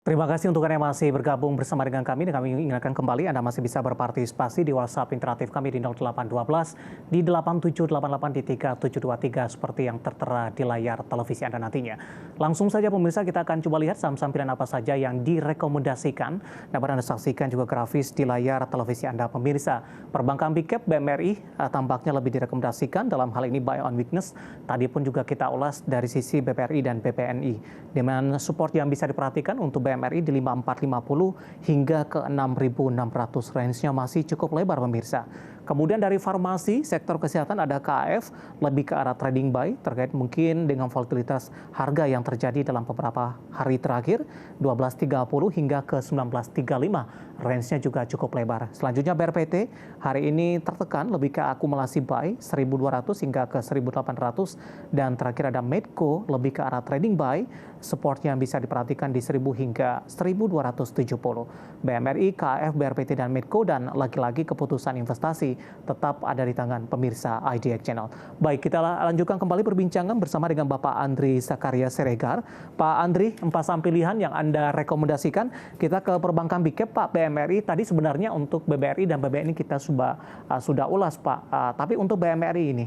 Terima kasih untuk Anda yang masih bergabung bersama dengan kami dan kami ingatkan kembali Anda masih bisa berpartisipasi di WhatsApp interaktif kami di 0812 di 8788 di 3723 seperti yang tertera di layar televisi Anda nantinya. Langsung saja pemirsa kita akan coba lihat saham-saham pilihan apa saja yang direkomendasikan. Dapat Anda saksikan juga grafis di layar televisi Anda pemirsa. Perbankan Big Cap BMRI tampaknya lebih direkomendasikan dalam hal ini buy on weakness. Tadi pun juga kita ulas dari sisi BPRI dan BPNI. Dengan support yang bisa diperhatikan untuk BMRI di 5450 hingga ke 6600, range-nya masih cukup lebar pemirsa. Kemudian dari farmasi, sektor kesehatan ada KAF lebih ke arah trading buy terkait mungkin dengan volatilitas harga yang terjadi dalam beberapa hari terakhir 12.30 hingga ke 19.35. Range-nya juga cukup lebar. Selanjutnya BRPT hari ini tertekan lebih ke akumulasi buy 1.200 hingga ke 1.800 dan terakhir ada Medco lebih ke arah trading buy, support yang bisa diperhatikan di 1.000 hingga 1.270. BMRI, KAF, BRPT dan Medco dan lagi-lagi keputusan investasi tetap ada di tangan pemirsa IDX Channel. Baik, kita lanjutkan kembali perbincangan bersama dengan Bapak Andri Sakaria Siregar. Pak Andri, 4 saham pilihan yang Anda rekomendasikan. Kita ke perbankan Big Cap, Pak. BMRI tadi sebenarnya untuk BBRI dan BBNI kita sudah ulas, Pak. Tapi untuk BMRI ini,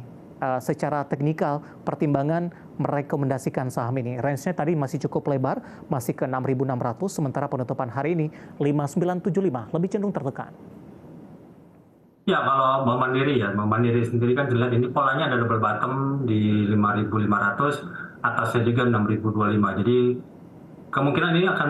secara teknikal pertimbangan merekomendasikan saham ini. Range-nya tadi masih cukup lebar, masih ke 6.600, sementara penutupan hari ini 5.975, lebih cenderung tertekan. Ya, kalau Bank Mandiri sendiri kan dilihat ini polanya ada double bottom di 5.500, atasnya juga 6.025. Jadi kemungkinan ini akan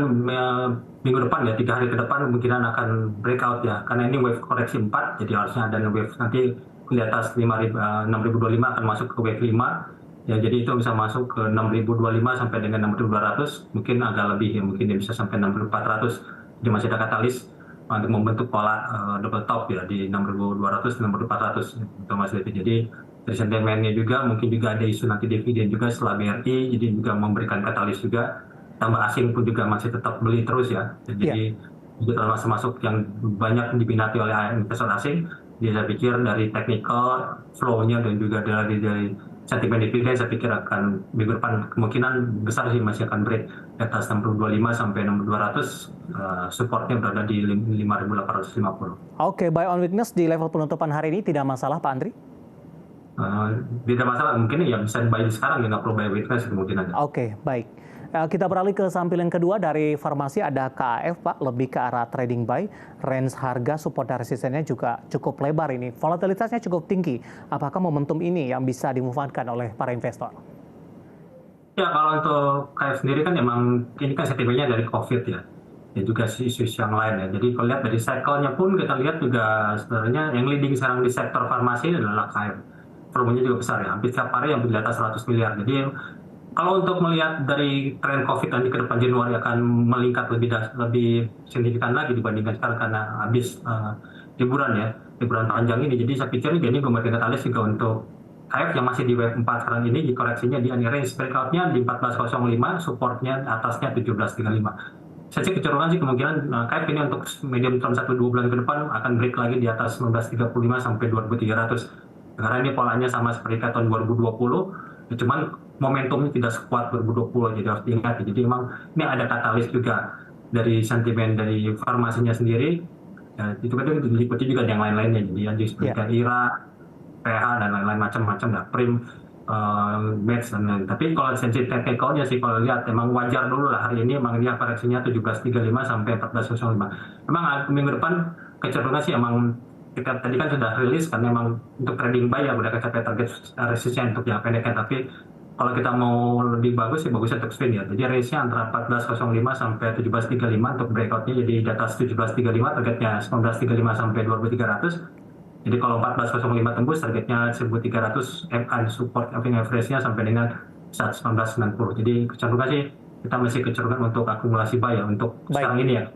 minggu depan ya, 3 hari ke depan kemungkinan akan breakout ya, karena ini wave koreksi 4, jadi harusnya ada wave nanti di atas 6.025 akan masuk ke wave 5. Ya, jadi itu bisa masuk ke 6.025 sampai dengan 6.200, mungkin agak lebih ya, mungkin dia bisa sampai 6.400. Jadi masih ada katalis untuk membentuk pola double top ya di 6.200 6.400 itu masih itu. Jadi dari sentimennya juga mungkin juga ada isu nanti dividen juga setelah BRI, jadi juga memberikan katalis juga. Tambah asing pun juga masih tetap beli terus ya. Jadi juga termasuk yang banyak diminati oleh investor asing. Jadi saya pikir dari technical flow-nya dan juga dari sentimen dividen saya pikir akan minggu depan kemungkinan besar sih masih akan break di atas 6.25 sampai 6.200, supportnya berada di 5.850. Oke, buy on weakness di level penutupan hari ini tidak masalah, Pak Andri? Tidak masalah, mungkin ya bisa buy sekarang ya, nggak perlu buy weakness kemungkinan. Oke, baik. Kita beralih ke saham pilihan kedua dari farmasi ada KAF, Pak, lebih ke arah trading buy. Range harga support dan resistennya juga cukup lebar ini. Volatilitasnya cukup tinggi. Apakah momentum ini yang bisa dimanfaatkan oleh para investor? Ya, kalau untuk KAF sendiri kan emang ini kan sentimennya dari COVID ya. Dan juga isu yang lain ya. Jadi kalau lihat dari cycle-nya pun kita lihat juga sebenarnya yang leading sekarang di sektor farmasi adalah KAF. Volumenya juga besar ya, hampir setiap hari yang di atas 100 miliar. Jadi kalau untuk melihat dari tren COVID nanti ke depan Januari akan meningkat lebih signifikan lagi dibandingkan sekarang karena habis liburan panjang ini. Jadi saya pikir ini memberikan katalis juga untuk KF yang masih di wave 4 sekarang ini, di koreksinya di range breakout-nya di 14.05, supportnya atasnya 17.35. Saya sih kecenderungan sih kemungkinan KF ini untuk medium term 1-2 bulan ke depan akan break lagi di atas 19.35 sampai 2.300. Karena ini polanya sama seperti tahun 2020, cuman momentumnya tidak sekuat 2020, jadi harus diingat. Jadi memang ini ada katalis juga dari sentimen dari farmasinya sendiri, ya, itu kan diikuti juga yang lain-lainnya, jadi seperti IRA, PH dan lain-lain macam-macam lah, Prim, Match dan lain. Tapi kalau sensitif technicalnya sih kalau lihat emang wajar dulu lah hari ini, emang dia koreksinya 17.35 sampai 14.05. Emang minggu depan kecenderungan sih emang kita tadi kan sudah rilis karena memang untuk trading buy ya udah kecapai target resistnya untuk yang pendeknya, tapi kalau kita mau lebih bagus sih bagus untuk swing ya. Jadi range-nya antara 14.05 sampai 17.35 untuk breakout-nya, jadi di atas 17.35 targetnya 19.35 sampai 2.300. Jadi kalau 14.05 tembus targetnya 1.300, support average-nya sampai dengan 19.90. Jadi kecenderungan sih kita masih kecenderungan untuk akumulasi buy ya untuk sekarang ini ya,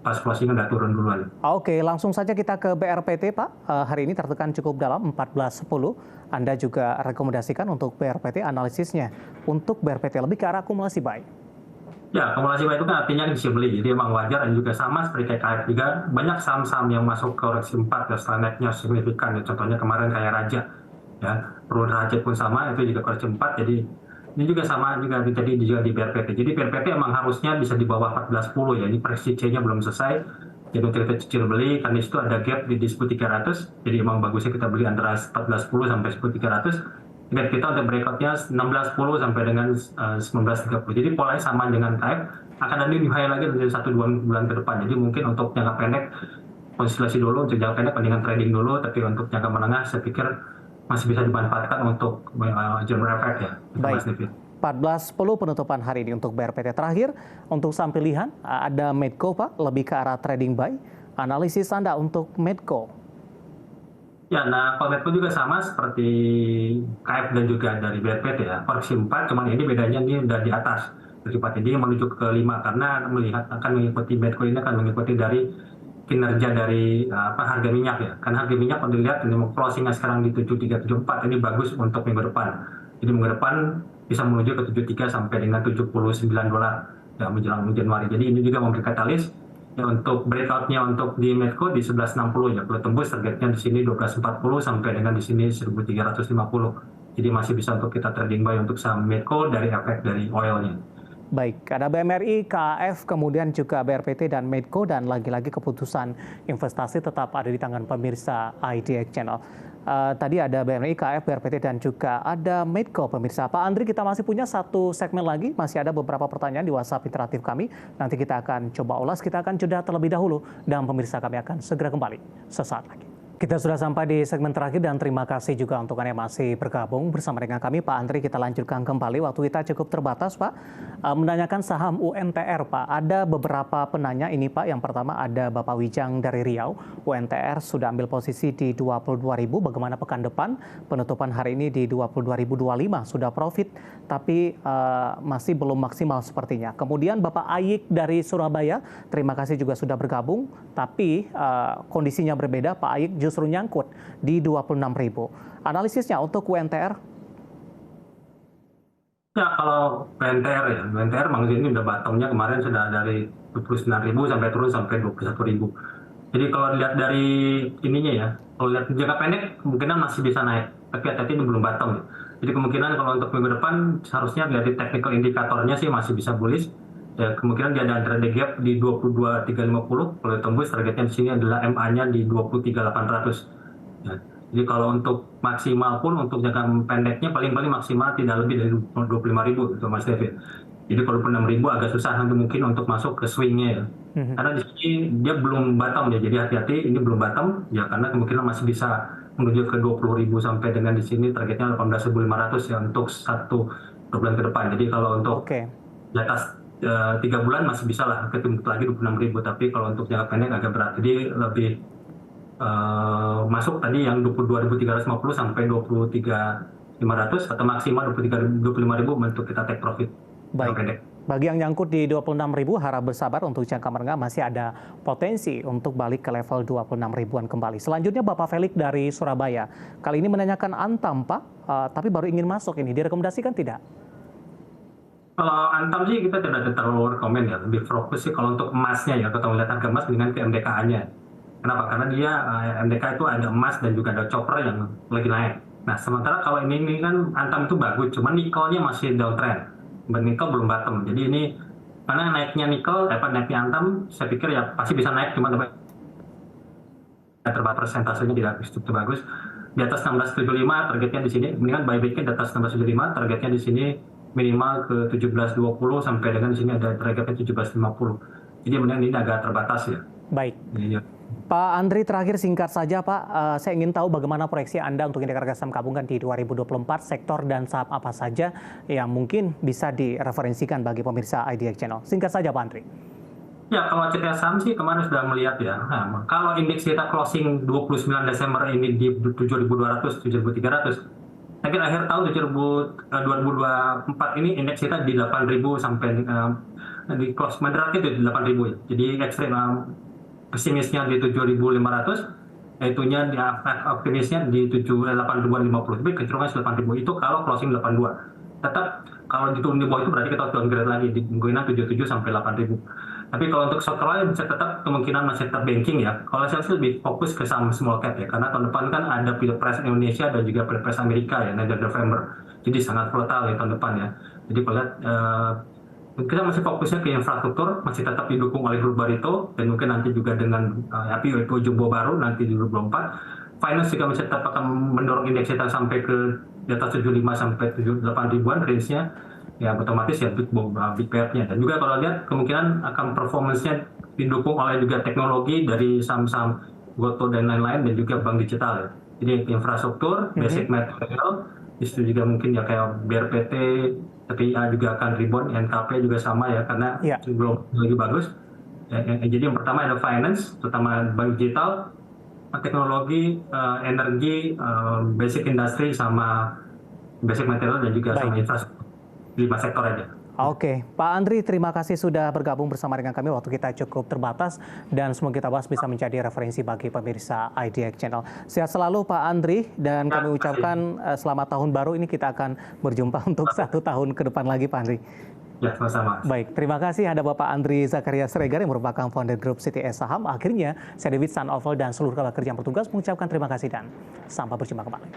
pas closing udah turun duluan. Oke, langsung saja kita ke BRPT, Pak. Hari ini tertekan cukup dalam 14.10. Anda juga rekomendasikan untuk BRPT analisisnya. Untuk BRPT lebih ke arah akumulasi buy. Ya, akumulasi buy itu kan artinya bisa beli, jadi emang wajar dan juga sama seperti kayak KF juga banyak saham-saham yang masuk koreksi 4 ya setelah naiknya signifikan ya, contohnya kemarin kayak Raja ya, Raja pun sama itu juga koreksi 4, jadi ini juga sama juga terjadi juga di BRPT. Jadi BRPT emang harusnya bisa di bawah 14.10 ya. Ini prediksi C-nya belum selesai. Jadi untuk kita cicil beli, karena itu ada gap di 10.300. Jadi emang bagusnya kita beli antara 14.10 sampai 10.300. Dan kita untuk breakoutnya 16.10 sampai dengan 19.30. Jadi polanya sama dengan KF. Akan ada new high lagi dari 1-2 bulan ke depan. Jadi mungkin untuk jangka pendek konsolidasi dulu, untuk jangka pendek mendingan trading dulu. Tapi untuk jangka menengah saya pikir masih bisa dimanfaatkan untuk jumper effect ya. Baik. 14.10 penutupan hari ini untuk BRPT. Terakhir, untuk saham pilihan, ada Medco Pak, lebih ke arah trading buy. Analisis Anda untuk Medco? Ya, nah kalau Medco juga sama seperti KF dan juga dari BRPT ya. Koreksi 4, cuman ini bedanya ini udah di atas. Dari 4 ini menuju ke 5, karena melihat akan mengikuti Medco ini akan mengikuti dari kinerja dari harga minyak ya. Karena harga minyak kalau dilihat ini closingnya sekarang di 7374, ini bagus untuk minggu depan. Jadi minggu depan bisa menuju ke 73 sampai dengan $79 ya menjelang Januari. Jadi ini juga memberi katalis ya, untuk breakoutnya untuk di Medco di 1160 ya. Kalau tembus targetnya di sini 1240 sampai dengan di sini 1350. Jadi masih bisa untuk kita trading buy untuk saham Medco dari efek dari oilnya. Baik, ada BMRI, KAF, kemudian juga BRPT dan Medco, dan lagi-lagi keputusan investasi tetap ada di tangan pemirsa IDX Channel. Tadi ada BMRI, KAF, BRPT, dan juga ada Medco, pemirsa. Pak Andri, kita masih punya satu segmen lagi, masih ada beberapa pertanyaan di WhatsApp interaktif kami. Nanti kita akan coba ulas, kita akan jeda terlebih dahulu, dan pemirsa kami akan segera kembali sesaat lagi. Kita sudah sampai di segmen terakhir dan terima kasih juga untuk Anda yang masih bergabung bersama dengan kami. Pak Andri, kita lanjutkan kembali. Waktu kita cukup terbatas, Pak. Menanyakan saham UNTR, Pak. Ada beberapa penanya ini, Pak. Yang pertama ada Bapak Wijang dari Riau. UNTR sudah ambil posisi di 22.000. Bagaimana pekan depan? Penutupan hari ini di 22.025. Sudah profit, tapi masih belum maksimal sepertinya. Kemudian Bapak Ayik dari Surabaya. Terima kasih juga sudah bergabung. Tapi kondisinya berbeda, Pak Ayik justru nyangkut di 26.000. Analisisnya untuk UNTR? Ya, kalau UNTR ya, UNTR memang ini udah bottomnya kemarin sudah dari 29.000 sampai turun sampai 21.000. Jadi kalau dilihat dari ininya ya, kalau lihat jangka pendek kemungkinan masih bisa naik, tapi hati-hati ini belum bottom ya. Jadi kemungkinan kalau untuk minggu depan seharusnya dari technical indikatornya sih masih bisa bullish. Ya, kemungkinan dia ada trade gap di 22.350. Kalau tembus targetnya di sini adalah MA-nya di 23.800. Ya. Jadi kalau untuk maksimal pun untuk jangka pendeknya paling-paling maksimal tidak lebih dari 25.000 itu Mas David. Jadi kalau 6.000 agak susah nanti mungkin untuk masuk ke swing-nya ya. Karena di sini dia belum bottom ya. Jadi hati-hati ini belum bottom ya, karena kemungkinan masih bisa menuju ke 20.000 sampai dengan di sini targetnya 18.500 ya untuk 1-2 bulan ke depan. Jadi kalau untuk di atas 3 bulan masih bisa lah ketemu lagi 26.000, tapi kalau untuk jangka pendek agak berat. Jadi lebih masuk tadi yang 22.350 sampai 23.500 atau maksimal 25.000 untuk kita take profit. Baik. Pendek. Bagi yang nyangkut di 26.000 harap bersabar, untuk jangka menengah masih ada potensi untuk balik ke level 26.000-an kembali. Selanjutnya Bapak Felix dari Surabaya. Kali ini menanyakan Antam, Pak, tapi baru ingin masuk ini. Direkomendasikan tidak? Kalau Antam sih kita tidak terlalu rekomend ya, lebih fokus sih kalau untuk emasnya ya, kalau melihat harga emas dengan ke MDKA-nya. Kenapa? Karena dia MDK itu ada emas dan juga ada copper yang lagi naik. Nah sementara kalau ini kan Antam itu bagus, cuman nikelnya masih downtrend, nikel belum bottom. Jadi ini karena naiknya nikel, naiknya Antam, saya pikir ya pasti bisa naik, cuma terbatas persentasenya tidak begitu bagus. Di atas 1675 targetnya di sini, mendingan buybacknya di atas 1675, targetnya di sini minimal ke 1720 sampai dengan di sini ada targetnya 1750. Jadi mendingan ini agak terbatas ya. Baik. Iya. Pak Andri, terakhir singkat saja Pak, saya ingin tahu bagaimana proyeksi Anda untuk indeks harga saham gabungan di 2024, sektor dan saham apa saja yang mungkin bisa direferensikan bagi pemirsa IDX Channel. Singkat saja Pak Andri. Ya, kalau CTA saham sih kemarin sudah melihat ya. Nah, kalau indeks kita closing 29 Desember ini di 7.200, 7.300, akhir tahun 2024 ini indeks kita di 8.000 sampai di close moderatnya di 8.000 ya. Jadi ekstrim pesimisnya di 7.500, itunya di optimisnya di 8.250. Tapi kecenderungan 8.000 itu kalau closing 82. Tetap kalau diturun di bawah itu berarti kita downgrade lagi di kemungkinan 77 sampai 8.000. Tapi kalau untuk sektor lain bisa tetap kemungkinan masih tetap banking ya. Kalau saya sih lebih fokus ke saham small cap ya, karena tahun depan kan ada Pilpres Indonesia dan juga Pilpres Amerika ya, November. Jadi sangat volatile ya tahun depan ya. Jadi kalau lihat kita masih fokusnya ke infrastruktur, masih tetap didukung oleh grup Barito, dan mungkin nanti juga dengan IPO jumbo baru nanti di 2024. Finance juga masih tetap akan mendorong indeks kita sampai ke di atas 75 sampai 78 ribuan range-nya, ya otomatis ya big pair-nya. Dan juga kalau lihat kemungkinan akan performance-nya didukung oleh juga teknologi dari saham-saham Goto dan lain-lain, dan juga bank digital ya. Jadi infrastruktur, basic material, itu juga mungkin ya kayak BRPT, TPIA juga akan rebound, NKP juga sama ya, karena belum lagi bagus. Jadi yang pertama ada finance, terutama bank digital, teknologi, energi, basic industry, sama basic material, dan juga sama infrastruktur. 5 sektor aja. Oke, Pak Andri, terima kasih sudah bergabung bersama dengan kami. Waktu kita cukup terbatas dan semua kita bahas bisa menjadi referensi bagi pemirsa IDX Channel. Sehat selalu Pak Andri, dan kami ucapkan selamat tahun baru. Ini kita akan berjumpa untuk 1 tahun ke depan lagi, Pak Andri. Ya, sama-sama. Baik, terima kasih. Ada Bapak Andri Zakaria Siregar yang merupakan founder grup CTS Saham. Akhirnya, saya David San Oval dan seluruh rekan kerja yang bertugas mengucapkan terima kasih dan sampai berjumpa kembali.